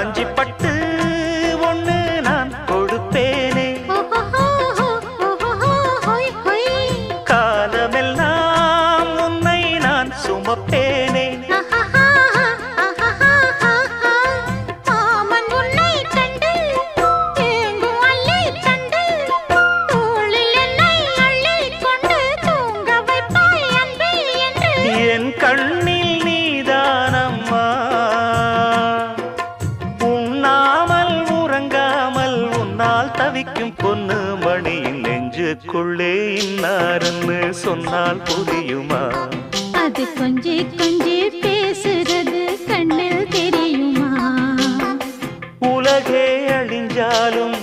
காஞ்சி பட்டு ஒண்ணு நான் கொடுப்பேனே, காலமெல்லாம் உன்னை நான் சுமப்பேனே. என் கண்ணில் நீதானம்மா, உண்ணாமல் உறங்காமல் உன்னால் தவிக்கும் பொண்ணு மணியின் நெஞ்சுக்குள்ளே இன்னாருன்னு சொன்னால் புரியுமா? அது கொஞ்சி கொஞ்சி பேசுறது கண்ணில் தெரியுமா? உலகே அழிஞ்சாலும்